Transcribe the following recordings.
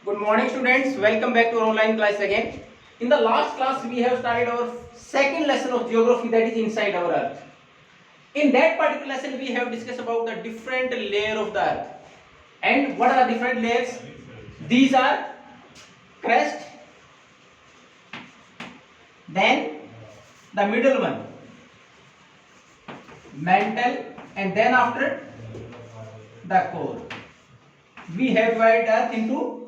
Good morning, students. Welcome back to our online class again. In the last class, we have started our second lesson of geography, that is inside our Earth. In that particular lesson, we have discussed about the different layer of the Earth. And what are the different layers? These are crust, then the middle one, mantle, and then after the core. We have divided Earth into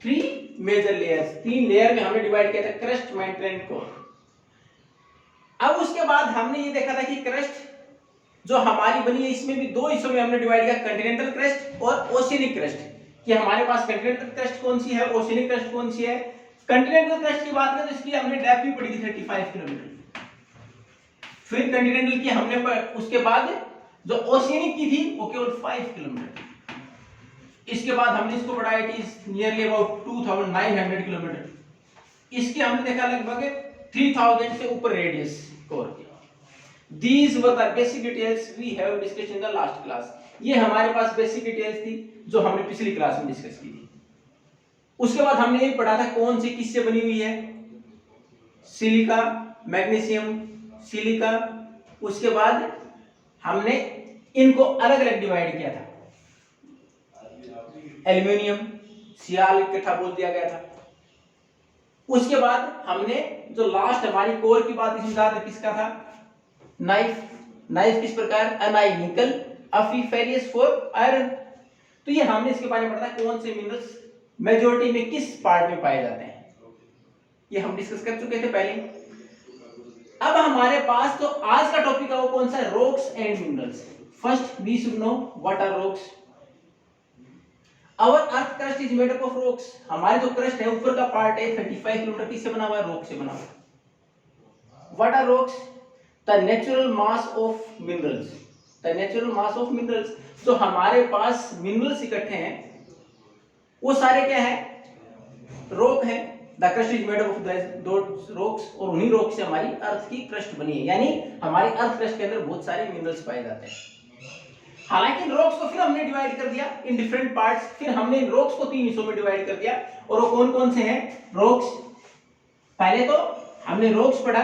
three major layers, तीन layer में हमने divide किया था, crust, mental and core. अब उसके बाद हमने ये देखा था कि क्रस्ट जो हमारी बनी है इसमें भी दो हिस्सों में हमने डिवाइड किया, कॉन्टिनेंटल क्रस्ट और ओशियनिक क्रस्ट। कि हमारे पास कॉन्टिनेंटल क्रस्ट कौन सी है, ओशियनिक क्रस्ट कौन सी है। कॉन्टिनेंटल क्रस्ट की बात करें तो इसकी हमने डेप्थ भी पड़ी थी 35 किलोमीटर। फिर कॉन्टिनेंटल की हमने उसके बाद जो ओशियनिक की थी वो केवल 5 किलोमीटर। इसके बाद हमने इसको बढ़ाया कि नियरली अबाउट 2900 किलोमीटर। इसकी हमने देखा लगभग 3000 से ऊपर रेडियस कोर की। These were the basic details we have discussed in the last class. ये हमारे पास बेसिक डिटेल्स थी जो हमने पिछली क्लास में डिस्कस की थी। उसके बाद हमने ये पढ़ा था कौन सी किससे बनी हुई है, सिलिका, मैग्नीशियम, सिलिका। उसके बाद हमने इनको अलग अलग डिवाइड किया था, एल्यूमिनियम, सियाल इकट्ठा बोल दिया गया था। उसके बाद हमने जो लास्ट हमारी कोर की बात इसमें कहा था, किसका था, नाइफ। नाइफ किस प्रकार, अनाइनिकल अफीफेरियस फॉर आयरन। तो ये हमने इसके बारे में पढ़ा था कौन से मिनरल्स मेजॉरिटी में किस पार्ट में पाए जाते हैं, ये हम डिस्कस कर चुके थे पहले। अब हमारे पास तो आज का टॉपिक है वो कौन सा, rocks and minerals. First we should know what are rocks. Our earth crust is made up of rocks. हमारे जो क्रस्ट है ऊपर का पार्ट है 35 किलोमीटर किससे बना हुआ है, रॉक से बना हुआ है। What are rocks? The natural mass of minerals. The natural mass of minerals. जो हमारे पास मिनरल्स इकट्ठे हैं वो सारे क्या है, रॉक है। The crust is made up of those rocks और उन्हीं रॉक से हमारी अर्थ की क्रस्ट बनी है। यानी हमारी अर्थ क्रस्ट के अंदर बहुत सारे मिनरल्स पाए जाते हैं। हालांकि रॉक्स को फिर हमने डिवाइड कर दिया इन डिफरेंट पार्ट्स। फिर हमने इन रॉक्स को तीन हिस्सों में डिवाइड कर दिया और वो कौन कौन से हैं रॉक्स। पहले तो हमने रॉक्स पढ़ा,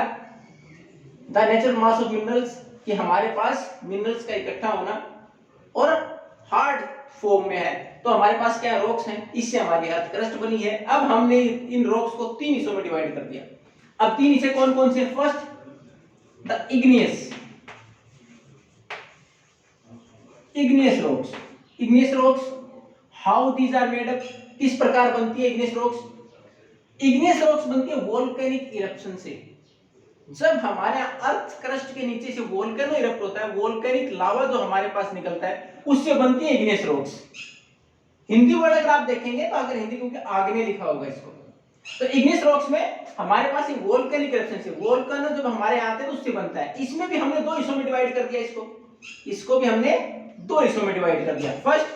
the natural mass of minerals, कि हमारे पास मिनरल्स का इकट्ठा होना और हार्ड फॉर्म में है, तो हमारे पास क्या रॉक्स हैं, इससे हमारी अर्थ क्रस्ट बनी है। अब हमने इन रॉक्स को तीन हिस्सों में डिवाइड कर दिया। अब तीन हिस्से कौन कौन से, first the igneous rocks. Igneous rocks, how these are made up, किस प्रकार बनती है igneous rocks? Igneous rocks बनती है वोल्केनिक इरप्शन से। जब हमारे अर्थ क्रस्ट के नीचे से वोल्केनो इरप्ट होता है, वोल्केनिक लावा जो हमारे पास निकलता है, उससे बनती है igneous rocks। हिंदी वर्ड अगर आप देखेंगे तो अगर हिंदी क्योंकि आग्नेय लिखा होगा इसको, तो igneous rocks में हमारे पास वोल्केनिक इरप्शन से, वोल्केनो जब हमारे आते हैं तो उससे बनता है। इसमें भी हमने दो हिस्सों में डिवाइड कर दिया इसको भी हमने दो हिस्सों में डिवाइड कर दिया। First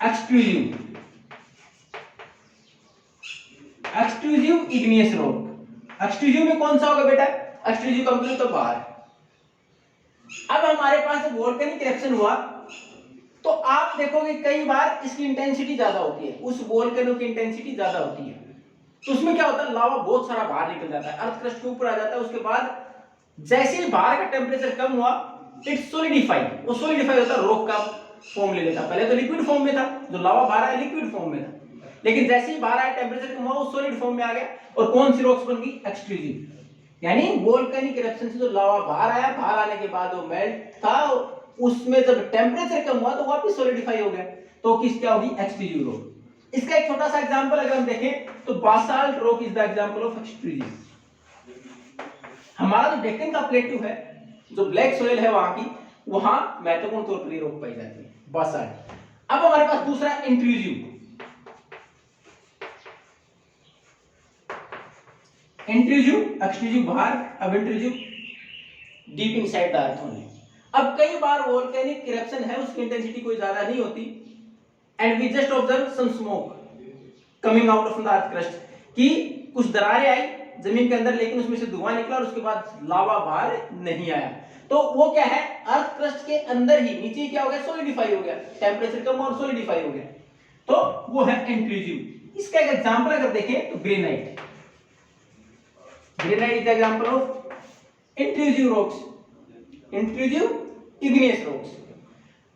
exclusive igneous rock. Exclusive में कौन सा होगा बेटा, एक्सक्लूसिव का मतलब तो बाहर। अब हमारे पास वोल्केनिक इरप्शन हुआ तो आप देखोगे कई बार इसकी इंटेंसिटी ज्यादा होती है, उस वोल्केनो की इंटेंसिटी ज्यादा होती है, तो उसमें क्या होता है, लावा बहुत सारा बाहर निकल जाता है, अर्थ क्रस्ट के ऊपर आ जाता है। उसके बाद जैसे ही बाहर का टेम्परेचर कम हुआ, इट सोलिडिफाई, वो सोलिडिफाई होता है, रॉक का फॉर्म ले लेता। पहले तो लिक्विड फॉर्म में था, जो लावा बाहर आया लिक्विड फॉर्म में था, लेकिन जैसे ही बाहर आया टेम्परेचर कम हुआ वो सॉलिड फॉर्म में आ गया। और कौन सी रॉक्स बन गई, एक्सट्रूसिव, यानी वोल्केनिक इरप्शन से जो लावा बाहर आया, बाहर आने के बाद वो मेल्ट था, उसमें जब टेम्परेचर कम हुआ तो वापस सॉलिडिफाई हो गया, तो किस क्या होगी, एक्सट्रूसिव रॉक। इसका एक छोटा सा एग्जांपल अगर हम देखें तो Basalt rock is the example of extrusive. हमारा जो डेक्कन का प्लेट्यू है, जो ब्लैक सोइल है वहां की, वहां महत्वपूर्ण तौर पर रॉक पाई जाती है, बासाल्ट। अब हमारे पास दूसरा इंट्रूसिव। एक्सट्रूसिव बाहर, अब intrusive deep inside the earth only. अब कई बार वोल्केनिक इरप्शन है, उसकी इंटेंसिटी कोई ज्यादा नहीं होती, and we just observe some smoke coming out of the earth crust, कि कुछ दरारें आई जमीन के अंदर, लेकिन उसमें से धुआं निकला और उसके बाद लावा बाहर नहीं आया। तो वो क्या है, अर्थ क्रस्ट के अंदर ही, नीचे क्या हो गया, सॉलिडिफाई हो गया, टेम्परेचर कम और सॉलिडिफाई हो गया। तो वो है इंट्रूसिव। इसका एक एग्जांपल अगर देखें तो granite, granite is example of intrusive rocks, intrusive igneous rocks.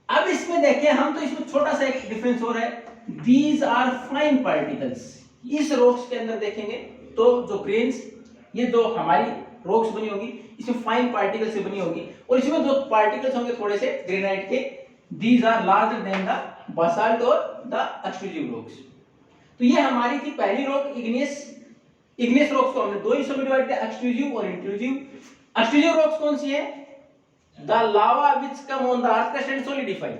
अब इसमें देखें हम, तो इसमें छोटा सा एक डिफरेंस हो रहा है, दीज आर फाइन पार्टिकल्स। इस रॉक्स के अंदर देखेंगे तो जो ग्रेन्स, ये जो हमारी रॉक्स बनी होगी इसमें फाइन पार्टिकल से बनी होगी, और इसमें जो पार्टिकल्स होंगे थोड़े से ग्रेनाइट के, these are larger than the basalt और द एक्सट्रूसिव रॉक्स। तो ये हमारी थी पहली रॉक इग्नियस। इग्नियस रॉक्स को हमने दो हिस्सों में डिवाइड किया, एक्सट्रूसिव और इंट्रूसिव। एक्सट्रूसिव रॉक्स कौन सी है? The lava which come on the earth crust and solidify.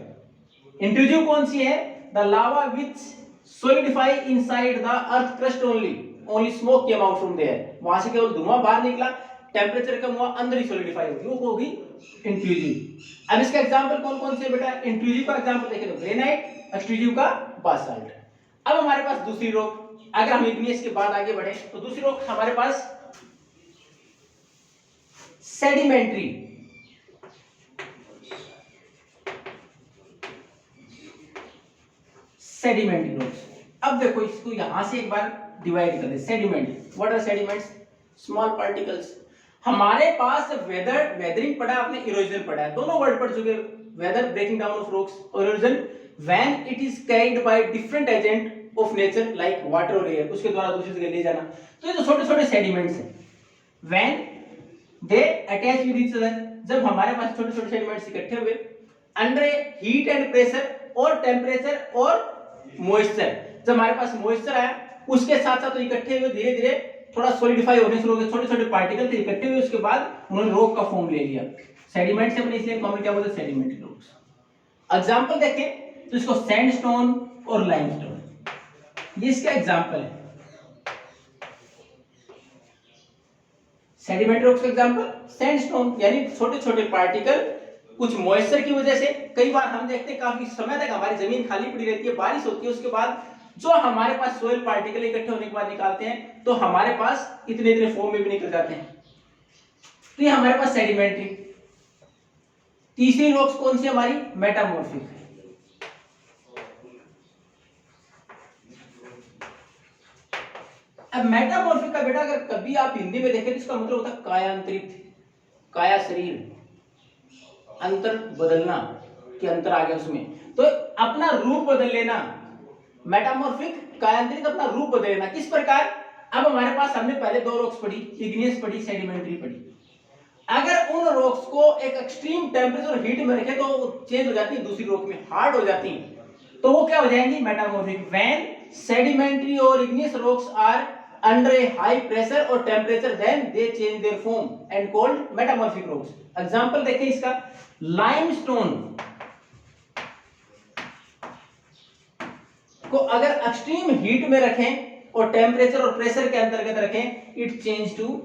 Intrusive कौन सी है? The lava which solidify inside the earth crust only smoke came out from there. वहां से केवल धुआं बाहर निकला, टेंपरेचर कम हुआ, अंदर ही सॉलिडिफाई होगी, वो होगी इंट्रूसिव। अब इसका एग्जांपल कौन कौन से बेटा? इंट्रूसिव का एग्जांपल देखें तो ग्रेनाइट, एक्सट्रूसिव का बासाल्ट। अब हमारे पास दूसरी रॉक, अगर हम इग्नियस के बाद आगे बढ़े तो दूसरी रॉक हमारे पास सेडिमेंट्री। Sedimentary rocks. अब देखो इसको यहां से एक बार डिवाइड कर दे। Sediment, what are sediments? Small particles. हमारे पास वेदरिंग पढ़ा है, आपने इरोजन पढ़ा है, दोनों वर्ड पढ़ चुके। Weather, breaking down of rocks, और erosion when it is carried by different agent of nature like water और एयर, उसके द्वारा दूसरी जगह ले जाना। तो ये जो छोटे छोटे सेडिमेंट्स हैं, when they attach with each other, जब हमारे पास छोटे छोटे सेडिमेंट्स इकट्ठे हुए अंडर हीट एंड प्रेशर और टेम्परेचर और मॉइस्चर, जब हमारे पास मॉइस्चर आया उसके साथ साथ तो इकट्ठे हुए, धीरे धीरे थोड़ा सॉलिडिफाई होने शुरू हो गए, छोटे छोटे पार्टिकल थे इकट्ठे हुए, उसके बाद उन्होंने रॉक का फॉर्म ले लिया। सेडिमेंट से बने, इसलिए इनको हम क्या बोलते हैं? Sedimentary rocks. एग्जांपल देखें तो इसको सैंडस्टोन और लाइमस्टोन, ये इसका एग्जांपल है। सेडिमेंट्री रॉक्स का एग्जांपल सैंडस्टोन, यानी छोटे छोटे पार्टिकल कुछ मॉइस्चर की वजह से, कई बार हम देखते हैं काफी समय तक हमारी जमीन खाली पड़ी रहती है, बारिश होती है, उसके बाद जो हमारे पास सोइल पार्टिकल इकट्ठे होने के बाद निकालते हैं तो हमारे पास इतने इतने फॉर्म में भी निकल जाते हैं, तो ये हमारे पास सेडिमेंट्री। तीसरी रॉक्स कौन सी हमारी? मेटामॉर्फिक। अब मेटामॉर्फिक का बेटा अगर कभी आप हिंदी में देखें तो इसका मतलब होता है कायांतरित, काया शरीर, अंतर बदलना, कि अंतर आ गया उसमें, तो अपना रूप बदल लेना। मेटामॉर्फिक, कायांतरित, अपना रूप बदल लेना। किस प्रकार? अब हमारे पास, हमने पहले दो रॉक्स पढ़ी, इग्नियस पढ़ी, सेडिमेंट्री पढ़ी। अगर उन रॉक्स को एक एक्सट्रीम टेम्परेचर और हीट में रखे तो वो चेंज हो जाती है, दूसरी रॉक में हार्ड हो जाती है, तो वो क्या हो जाएंगी? मेटामॉर्फिक। व्हेन सेडिमेंट्री और igneous rocks are under a high pressure or temperature then they change their form and called metamorphic rocks. Example देखें इसका, लाइमस्टोन को अगर एक्सट्रीम हीट में रखें और टेम्परेचर और प्रेशर के अंतर्गत रखें, इट चेंज टू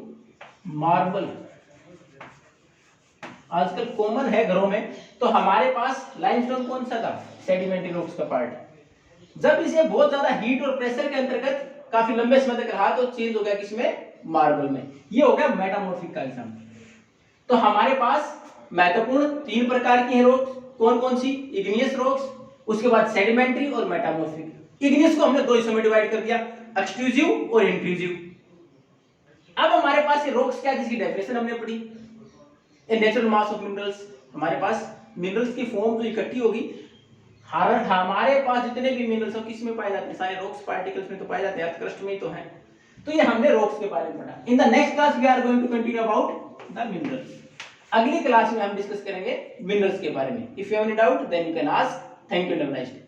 मार्बल। आजकल कॉमन है घरों में, तो हमारे पास लाइमस्टोन कौन सा था? सेडिमेंट्री रॉक्स का पार्ट। जब इसे बहुत ज्यादा हीट और प्रेशर के अंतर्गत काफी लंबे समय तक रहा तो चेंज हो गया किसमें? मार्बल में। ये हो गया मेटामॉर्फिक का एग्जांपल। तो हमारे पास महत्वपूर्ण तीन प्रकार की है रॉक्स, कौन कौन सी? इग्नियस रॉक्स, उसके बाद सेडिमेंट्री और मेटामॉर्फिक। इग्नियस को हमने दो हिस्सों में डिवाइड कर दिया, एक्सट्रूसिव और इंट्रूसिव। अब हमारे पास ये रॉक्स क्या, जिसकी डेफिनेशन हमने पढ़ी, a natural mass of minerals. हमारे पास मिनरल्स की फॉर्म जो इकट्ठी होगी, हमारे पास जितने भी मिनरल्स हो किस में पाए जाते हैं? सारे रॉक्स पार्टिकल्स में तो पाए जाते हैं, अर्थ क्रस्ट में ही तो है। तो ये हमने रॉक्स के बारे में पढ़ा। In the next class we are going to continue about the minerals. अगली क्लास में हम डिस्कस करेंगे मिनरल्स के बारे में। If you have any doubt then you can ask. Thank you, have a nice day.